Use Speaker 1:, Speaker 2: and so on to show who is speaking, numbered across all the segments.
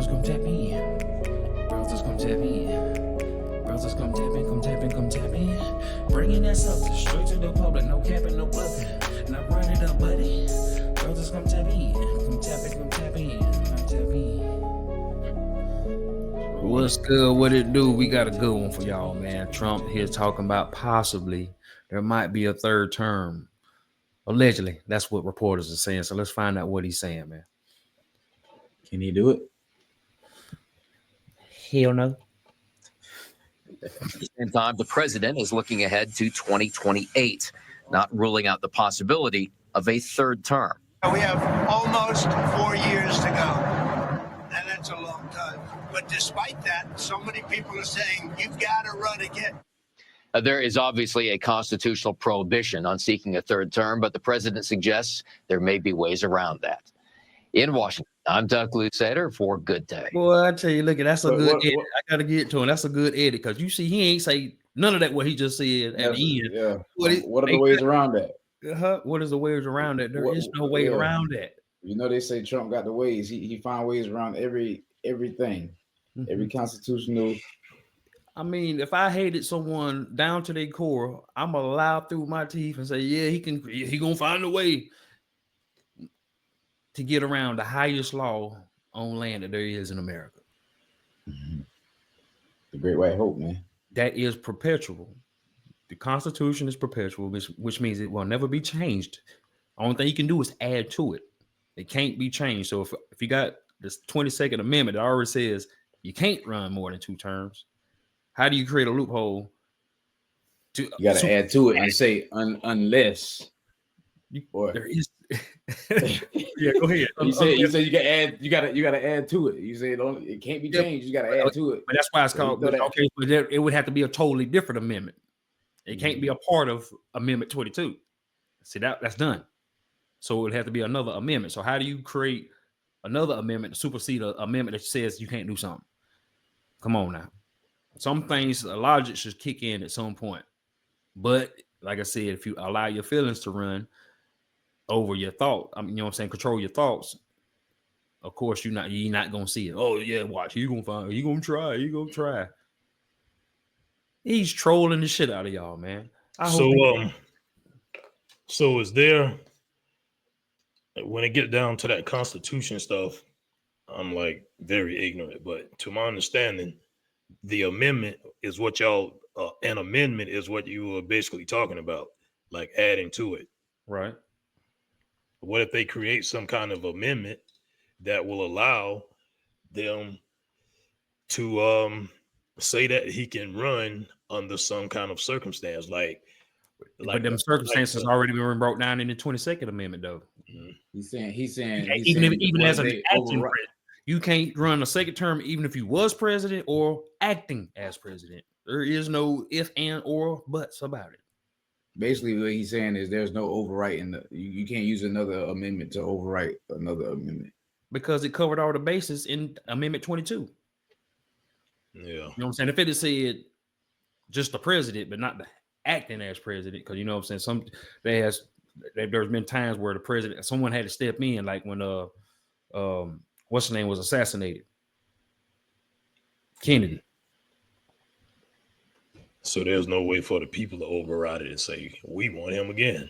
Speaker 1: Browsers come tap in. Browsers come tap in. Browsers come tap in, come tap in, come tap in. Bringing that substance straight to the public. No capping, no bluffing. Now run it up, buddy. Browsers come tap in. Come tap in, come tap in. Come tap in. What's good? What it do? We got a good one for y'all, man. Trump here talking about possibly there might be a third term. Allegedly, that's what reporters are saying. So let's find out what he's saying, man.
Speaker 2: Can he do it?
Speaker 1: Hell no.
Speaker 3: At the same time, the president is looking ahead to 2028, not ruling out the possibility of a third term.
Speaker 4: We have almost 4 years to go, and that's a long time. But despite that, so many people are saying, you've got to run again.
Speaker 3: There is obviously a constitutional prohibition on seeking a third term, but the president suggests there may be ways around that. In Washington, I'm Doug Lusader for Good Day.
Speaker 1: Boy, I tell you, look, that's a good edit. I got to get to him. That's a good edit because you see, he ain't say none of that what he just said at the end.
Speaker 2: Yeah. What are the ways around that?
Speaker 1: What is the ways around that? There is no way around that.
Speaker 2: You know, they say Trump got the ways. He found ways around everything, every constitutional.
Speaker 1: I mean, if I hated someone down to their core, I'm gonna lie through my teeth and say, yeah, he gonna find a way to get around the highest law on land that there is in America.
Speaker 2: Mm-hmm. The Great White Hope, man.
Speaker 1: That is perpetual. The Constitution is perpetual, which means it will never be changed. Only thing you can do is add to it. It can't be changed. So if you got this 22nd Amendment that already says you can't run more than 2 terms, how do you create a loophole?
Speaker 2: You got to add to it and say unless.
Speaker 1: There is. Yeah, go ahead.
Speaker 2: You said you can add. You gotta add to it. You said it can't be changed. You got to add to it.
Speaker 1: But that's why it's called. But it would have to be a totally different amendment. It can't be a part of Amendment 22. See that's done. So it would have to be another amendment. So how do you create another amendment to supersede an amendment that says you can't do something? Come on now. Some things, logic should kick in at some point. But like I said, if you allow your feelings to run over your thought, I mean, you know what I'm saying, control your thoughts, of course you're not gonna see it. Oh yeah, watch, you gonna try. He's trolling the shit out of y'all, man.
Speaker 5: So is there, when it get down to that Constitution stuff, I'm like very ignorant, but to my understanding, the amendment is what y'all, an amendment is what you were basically talking about, like adding to it.
Speaker 1: Right.
Speaker 5: What if they create some kind of amendment that will allow them to say that he can run under some kind of circumstance,
Speaker 1: but them circumstances already been brought down in the 22nd Amendment, though.
Speaker 2: Mm-hmm. He's saying
Speaker 1: even as an acting president, you can't run a second term, even if you was president or acting as president. There is no if, and, or buts about it.
Speaker 2: Basically, what he's saying is there's no overwriting. You can't use another amendment to overwrite another amendment.
Speaker 1: Because it covered all the bases in Amendment 22.
Speaker 5: Yeah.
Speaker 1: You know what I'm saying? If it had said just the president, but not the acting as president, because you know what I'm saying? There's been times where the president, someone had to step in, like when what's his name was assassinated? Kennedy.
Speaker 5: So there's no way for the people to override it and say, we want him again.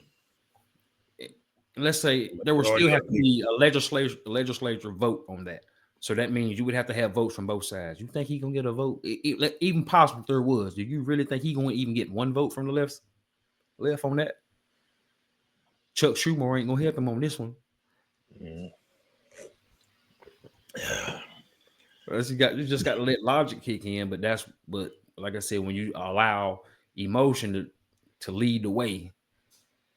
Speaker 1: Let's say there would still have to be a legislature vote on that. So that means you would have to have votes from both sides. You think he gonna get a vote? Even possible if there was. Do you really think he gonna even get one vote from the left on that? Chuck Schumer ain't gonna help him on this one.
Speaker 5: Mm.
Speaker 1: You just got to let logic kick in, but like I said, when you allow emotion to lead the way,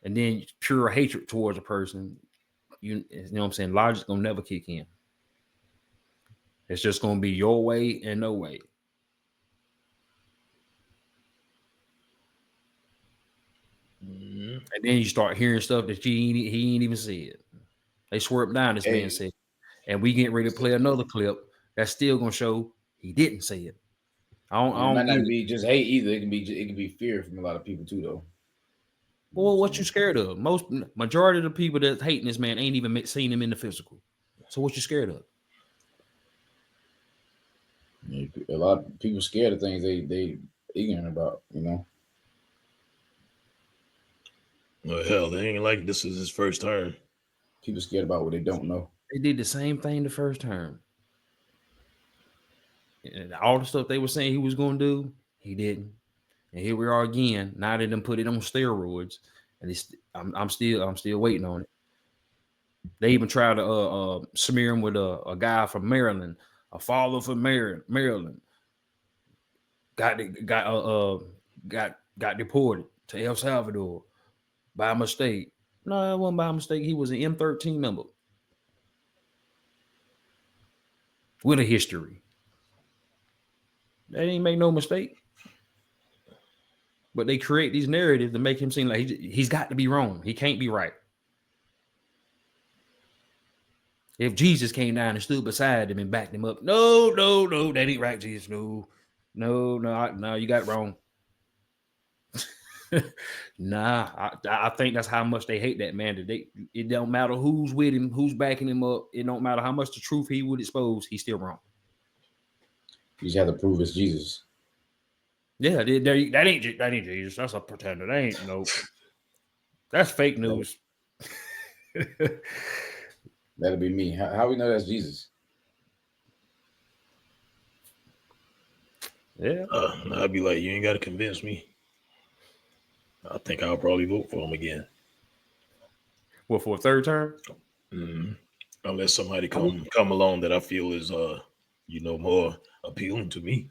Speaker 1: and then pure hatred towards a person, you know what I'm saying, logic's gonna never kick in. It's just gonna be your way and no way. Mm-hmm. And then you start hearing stuff that he ain't even said. They swerved down this man said, and we getting ready to play another clip that's still gonna show he didn't say it.
Speaker 2: It might not be just hate either. It can be fear from a lot of people too, though.
Speaker 1: Well, what you scared of? Majority of the people that's hating this man ain't even seen him in the physical. So what you scared of?
Speaker 2: A lot of people scared of things they ignorant about.
Speaker 5: Well, hell, they ain't like this is his first term.
Speaker 2: People scared about what they don't know.
Speaker 1: They did the same thing the first term. And all the stuff they were saying he was going to do, he didn't. And here we are again. Now they done put it on steroids, and I'm still waiting on it. They even tried to smear him with a guy from Maryland, a father from Maryland. Got deported to El Salvador by mistake. No, it wasn't by mistake. He was an M13 member with a history. They didn't make no mistake. But they create these narratives to make him seem like he's got to be wrong. He can't be right. If Jesus came down and stood beside him and backed him up, no, that ain't right, Jesus. No, you got it wrong. I think that's how much they hate that man. It don't matter who's with him, who's backing him up. It don't matter how much the truth he would expose. He's still wrong.
Speaker 2: You just have to prove it's Jesus.
Speaker 1: Yeah, that ain't Jesus. That's a pretender. That ain't no. That's fake news.
Speaker 2: That'll be me. How we know that's Jesus?
Speaker 1: Yeah.
Speaker 5: I'd be like, you ain't got to convince me. I think I'll probably vote for him again.
Speaker 1: Well, for a third term?
Speaker 5: Mm-hmm. Unless somebody come along that I feel is more appealing to me.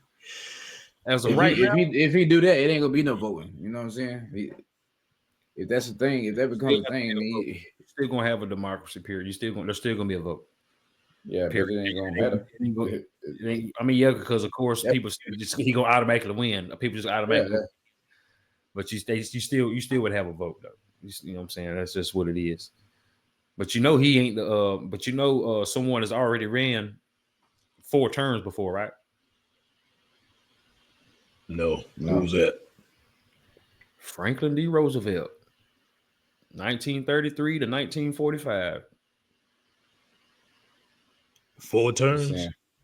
Speaker 1: As of right now,
Speaker 2: if he do that, it ain't gonna be no voting. You know what I'm saying? If that's the thing, if that becomes a thing,
Speaker 1: you're still gonna have a democracy period. There's still gonna be a vote.
Speaker 2: Yeah, period. But it ain't gonna matter.
Speaker 1: Because of course people he gonna automatically win. People just automatically win. But you still would have a vote though. You know what I'm saying? That's just what it is. But he ain't the someone has already ran 4 terms before, right?
Speaker 5: No. Who's that?
Speaker 1: Franklin D. Roosevelt, 1933 to 1945.
Speaker 5: 4 terms?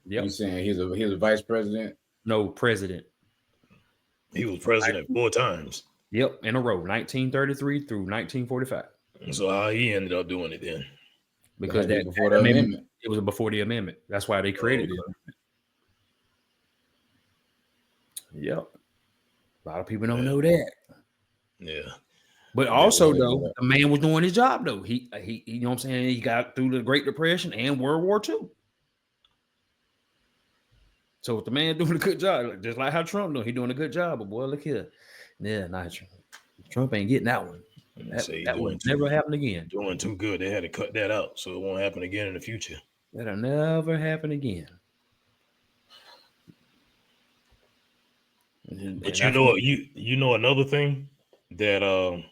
Speaker 1: Yep.
Speaker 2: You saying he's a vice president?
Speaker 1: No, president.
Speaker 5: He was president 4 times.
Speaker 1: Yep, in a row, 1933 through 1945.
Speaker 5: So how he ended up doing it then?
Speaker 1: Because
Speaker 2: that before the amendment.
Speaker 1: It was before the amendment. That's why they created it. Yep. A lot of people don't know that.
Speaker 5: Yeah.
Speaker 1: But also, though, the man was doing his job, though. He you know what I'm saying? He got through the Great Depression and World War II. So if the man doing a good job, just like how Trump doing, he doing a good job. But boy, look here. Yeah, Trump ain't getting that one. That will never happen again.
Speaker 5: Doing too good. They had to cut that out so it won't happen again in the future.
Speaker 1: That'll never happen again.
Speaker 5: But you know another thing that I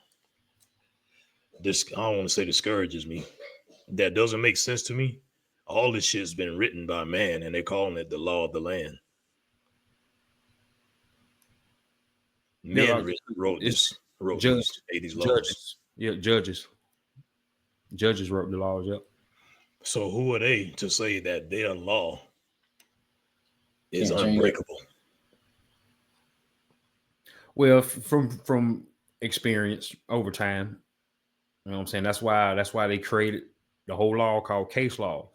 Speaker 5: don't want to say discourages me, that doesn't make sense to me. All this shit's been written by man, and they're calling it the law of the land. Men wrote these laws.
Speaker 1: Judges. Judges wrote the laws. Yep.
Speaker 5: So who are they to say that their law is unbreakable?
Speaker 1: Well, from experience over time, you know what I'm saying? That's why they created the whole law called case law.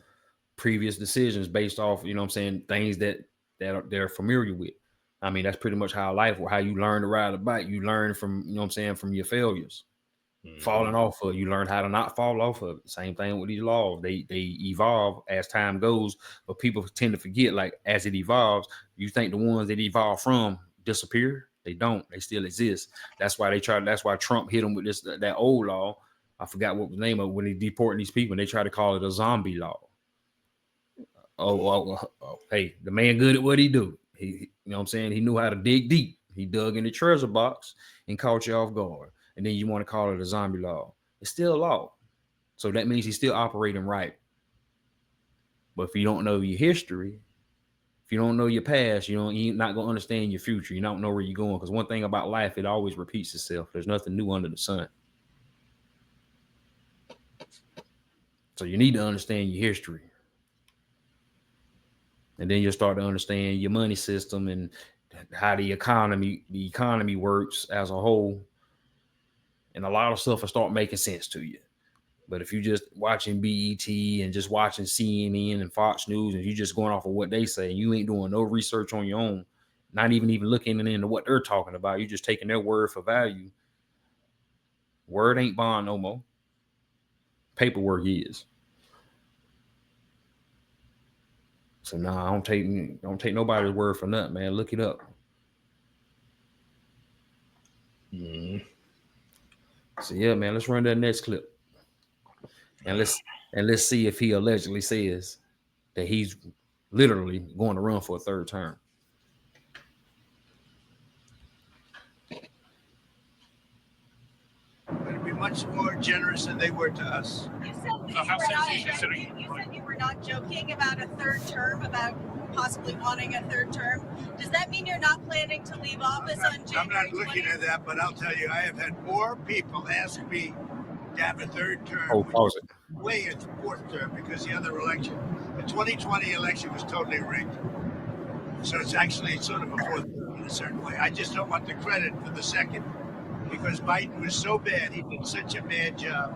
Speaker 1: Previous decisions based off, you know what I'm saying, things that they're familiar with. I mean, that's pretty much how life, or how you learn to ride a bike. You learn from, you know what I'm saying, from your failures. Falling off of it. You learn how to not fall off of it. Same thing with these laws. They evolve as time goes, but people tend to forget, like, as it evolves, you think the ones that evolve from disappear. They don't. They still exist. That's why Trump hit them with that old law. I forgot what was the name of it, when they deporting these people. And they try to call it a zombie law. Hey, the man good at what he do. He, you know what I'm saying? He knew how to dig deep. He dug in the treasure box and caught you off guard. And then you want to call it a zombie law. It's still a law. So that means he's still operating right. But if you don't know your history, if you don't know your past, you're not going to understand your future. You don't know where you're going. Because one thing about life, it always repeats itself. There's nothing new under the sun. So you need to understand your history. and then you'll start to understand your money system and how the economy works as a whole, and a lot of stuff will start making sense to you. But if you just watching BET and just watching CNN and Fox News and you just going off of what they say, you ain't doing no research on your own, not even looking into what they're talking about, you just taking their word for value. Word ain't bond no more. Paperwork is. So nah, I don't take nobody's word for nothing, man. Look it up. So yeah, man, let's run that next clip. And let's see if he allegedly says that he's literally going to run for a third term.
Speaker 4: It'd be much more generous than they were to us.
Speaker 6: You said you were not joking about a third term, about possibly wanting a third term. Does that mean you're not planning to leave office on January 20th?
Speaker 4: I'm not looking at that, but I'll tell you, I have had more people ask me to have a third term.
Speaker 1: Oh, pause it.
Speaker 4: Way it's fourth term because the other election, the 2020 election was totally rigged. So it's actually sort of a fourth term in a certain way. I just don't want the credit for the second because Biden was so bad. He did such a bad job.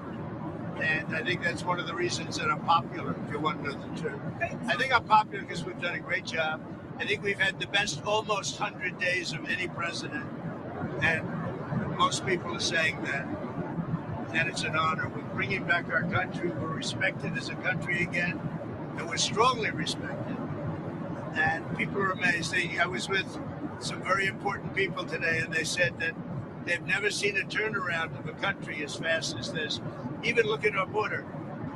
Speaker 4: And I think that's one of the reasons that I'm popular, if you want to know the truth. I think I'm popular because we've done a great job. I think we've had the best almost 100 days of any president. And most people are saying that. And it's an honor. We're bringing back our country. We're respected as a country again. And we're strongly respected. And people are amazed. I was with some very important people today, and they said that they've never seen a turnaround of a country as fast as this. Even look at our border.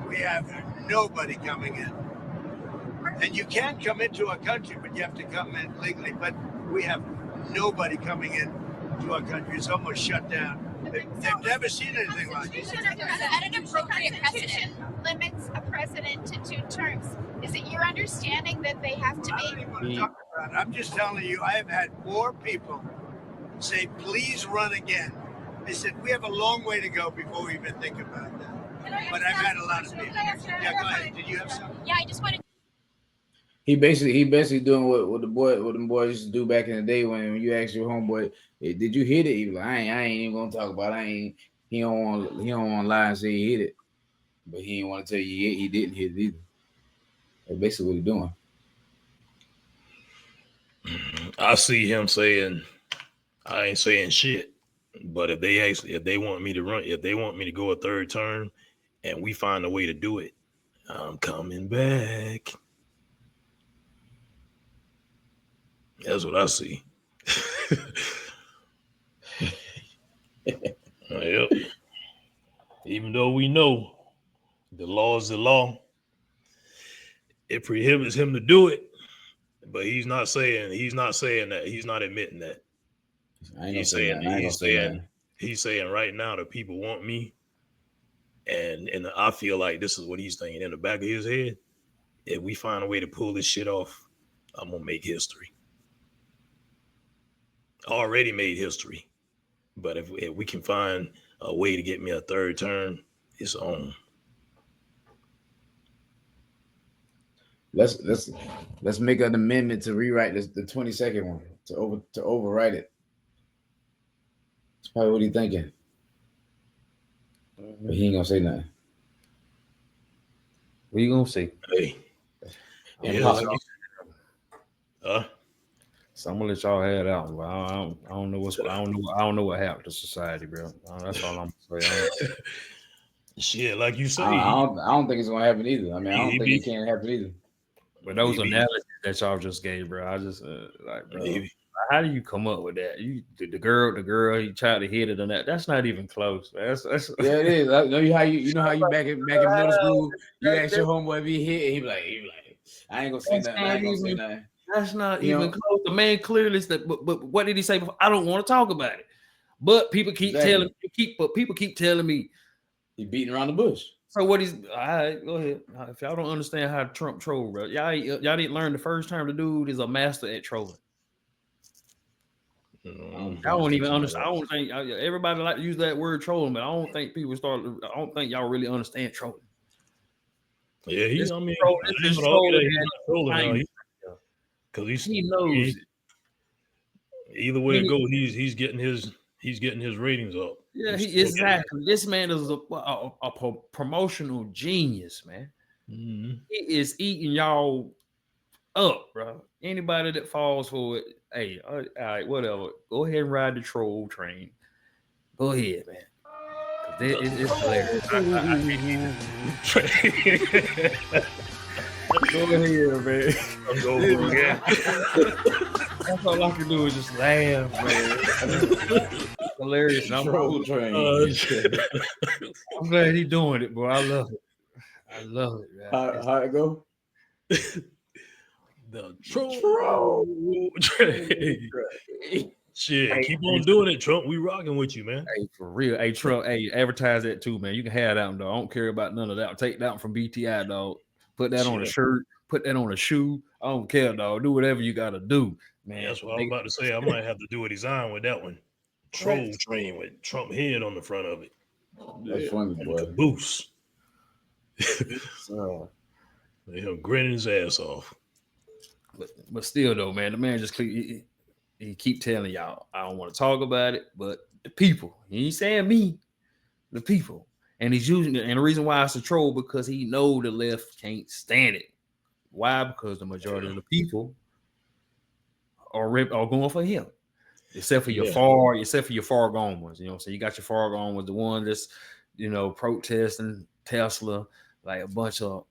Speaker 4: We have nobody coming in. And you can come into a country, but you have to come in legally. But we have nobody coming in to our country. It's almost shut down. They've never seen anything like this.
Speaker 7: At an appropriate precedent limits a president to 2 terms. Is it your understanding that they have to
Speaker 4: I don't even want to talk about it. I'm just telling you, I have had more people say, please run again. They said, we have a long way to go before we even think about that. But I've had a lot of people. Yeah, go ahead. Did you have something?
Speaker 7: Yeah, I just wanted.
Speaker 2: He basically doing what the boys used to do back in the day when you ask your homeboy, hey, did you hit it? He was like, I ain't even gonna talk about it. He don't want to lie and say he hit it. But he didn't want to tell you he didn't hit it either. That's basically what he's doing.
Speaker 5: I see him saying, I ain't saying shit. But if they want me to run, if they want me to go a third term and we find a way to do it, I'm coming back. That's what I see. Yep. Even though we know the law is the law, it prohibits him to do it, but he's not saying that. He's not admitting that. He's saying right now that people want me, and I feel like this is what he's thinking in the back of his head. If we find a way to pull this shit off, I'm gonna make history. Already made history, but if we can find a way to get me a third term, it's on.
Speaker 2: Let's make an amendment to rewrite the 22nd one to overwrite it. That's probably what he's thinking. But he ain't gonna say nothing.
Speaker 1: What you gonna say?
Speaker 5: Hey,
Speaker 1: So I'm gonna let y'all head out. But I don't know what happened to society, bro. That's all I'm saying.
Speaker 5: Shit, like you say,
Speaker 2: I don't think it's gonna happen either. I mean, I don't think it can happen either.
Speaker 1: But those analogies that y'all just gave, bro, I just like, bro, how do you come up with that? The girl, he tried to hit it on that. That's not even close. That's
Speaker 2: yeah, it is. I know how you back in middle school, you ask your homeboy if he hit, he be like, I ain't gonna say nothing. I ain't gonna say nothing.
Speaker 1: That's not even close. The man clearly said, but what did he say before? I don't want to talk about it. But people keep telling me
Speaker 2: he beating around the bush.
Speaker 1: So what he's all right, go ahead. If y'all don't understand how Trump troll, bro, y'all didn't learn the first term. The dude is a master at trolling. I don't even understand. I don't think everybody like to use that word trolling, but I don't think y'all really understand trolling.
Speaker 5: Yeah, he's. I mean,
Speaker 1: trolling.
Speaker 5: because
Speaker 1: He knows it.
Speaker 5: Either way it goes, he's getting his ratings up.
Speaker 1: Yeah, exactly. This man is a promotional genius, man.
Speaker 5: Mm-hmm.
Speaker 1: He is eating y'all up, bro. Anybody that falls for it, hey, all right, whatever. Go ahead and ride the troll train. Go ahead, man. It's hilarious. Go ahead, man. That's all I can do is just laugh, man. It's hilarious. I'm glad he's doing it, bro. I love it. I love it, man.
Speaker 2: How it go?
Speaker 5: The troll train. Shit, keep on doing it, Trump. We rocking with you, man.
Speaker 1: Hey, for real. Hey, Trump, hey, advertise that too, man. You can have that one, dog. I don't care about none of that. Take that one from BTI, dog. Put that on a shirt. Put that on a shoe. I don't care, dog. Do whatever you got to do, man.
Speaker 5: That's what I was about to say. I might have to do a design with that one. Troll train with Trump head on the front of it.
Speaker 2: That's funny, boy.
Speaker 5: Caboose. He'll grin his ass off.
Speaker 1: But still, though, man, the man just he keep telling y'all, I don't want to talk about it, but the people. He ain't saying me, the people. And he's using it. And the reason why it's a troll, because he know the left can't stand it. Why? Because the majority of the people are going for him. Except for your far gone ones. You know what I'm saying? You got your far gone ones, the one that's, protesting Tesla, like a bunch of,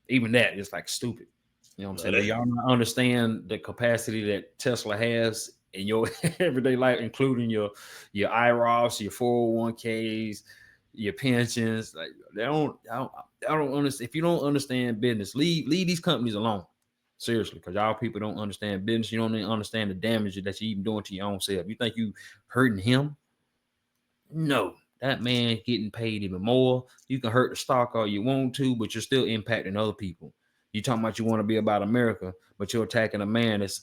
Speaker 1: even that is like stupid. You know what I'm saying? Y'all not understand the capacity that Tesla has in your everyday life, including your IROs, your 401ks, your pensions. Like I don't understand. If you don't understand business, leave these companies alone. Seriously, because y'all people don't understand business. You don't even understand the damage that you're even doing to your own self. You think you hurting him? No, that man getting paid even more. You can hurt the stock all you want to, but you're still impacting other people. You talking about you want to be about America, but you're attacking a man that's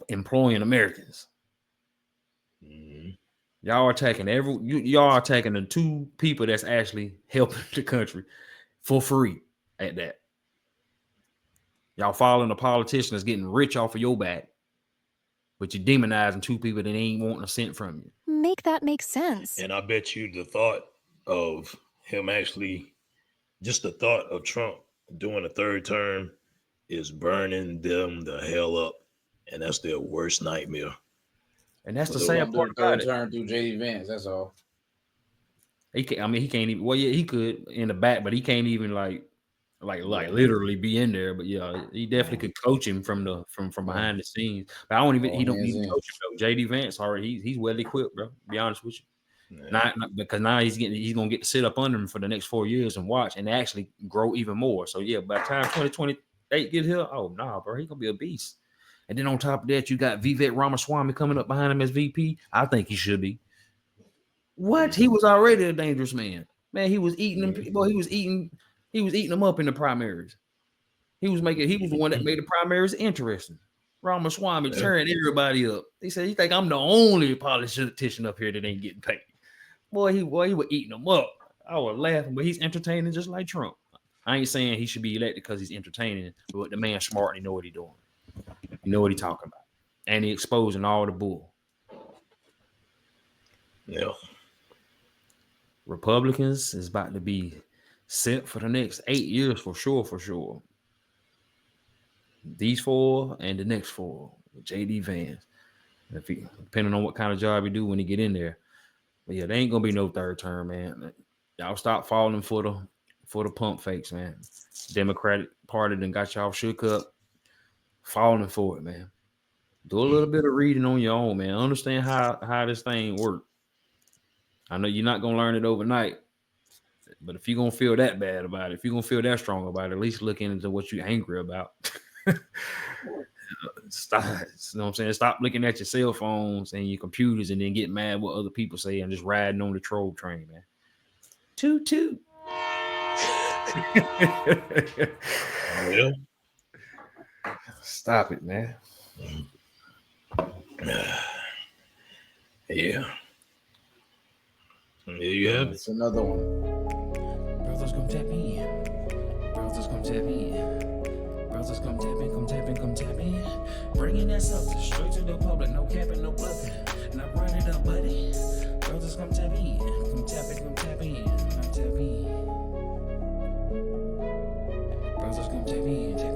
Speaker 1: employing Americans.
Speaker 5: Mm-hmm.
Speaker 1: Y'all are attacking y'all are attacking the two people that's actually helping the country for free at that. Y'all following a politician that's getting rich off of your back, but you're demonizing two people that ain't wanting a cent from you.
Speaker 8: Make that make sense.
Speaker 5: And I bet you the thought of him actually, just the thought of Trump doing a third term is burning them the hell up. And that's their worst nightmare.
Speaker 1: And that's the sad part about it.
Speaker 2: Turn through JD Vance, that's all.
Speaker 1: He can't even. Well, yeah, he could in the back, but he can't even like literally be in there. But yeah, he definitely could coach him from behind the scenes. But I don't even. He don't even coach him though. JD Vance already. He's well equipped, bro. To be honest with you. Yeah. Not because now he's gonna get to sit up under him for the next 4 years and watch and actually grow even more. So yeah, by the time 2028 get here, oh nah, bro, he's gonna be a beast. And then on top of that, you got Vivek Ramaswamy coming up behind him as VP. I think he should be. What? He was already a dangerous man. Man, he was eating them. Boy, he was eating them up in the primaries. He was the one that made the primaries interesting. Ramaswamy turned everybody up. He said, "You think I'm the only politician up here that ain't getting paid?" Boy, he was eating them up. I was laughing, but he's entertaining just like Trump. I ain't saying he should be elected because he's entertaining, but the man's smart and he know what he's doing. You know what he's talking about. And he exposing all the bull.
Speaker 5: Yeah.
Speaker 1: Republicans is about to be set for the next 8 years for sure. These 4 and the next 4 with JD Vance. Depending on what kind of job you do when you get in there. But yeah, there ain't gonna be no third term, man. Y'all stop falling for the pump fakes, man. Democratic Party done got y'all shook up. Falling for it, man. Do a little bit of reading on your own, man. Understand how this thing works. I know you're not gonna learn it overnight, but if you're gonna feel that bad about it, if you're gonna feel that strong about it, at least look into what you're angry about. Stop, you know what I'm saying? Stop looking at your cell phones and your computers and then get mad what other people say and just riding on the troll train, man. Toot toot.
Speaker 5: Yeah.
Speaker 1: Stop it, man.
Speaker 5: Yeah. There you have it.
Speaker 2: It's another one.
Speaker 1: Brothers come tap in. Brothers come tap in. Brothers come tap in. Come tap in. Come tap in.
Speaker 8: bringing that substance straight to the public, no capping, no bluffing. Now run it up, buddy. Brothers, come tap in, come tap in, come tap in, come tap in. Brothers, come tap in.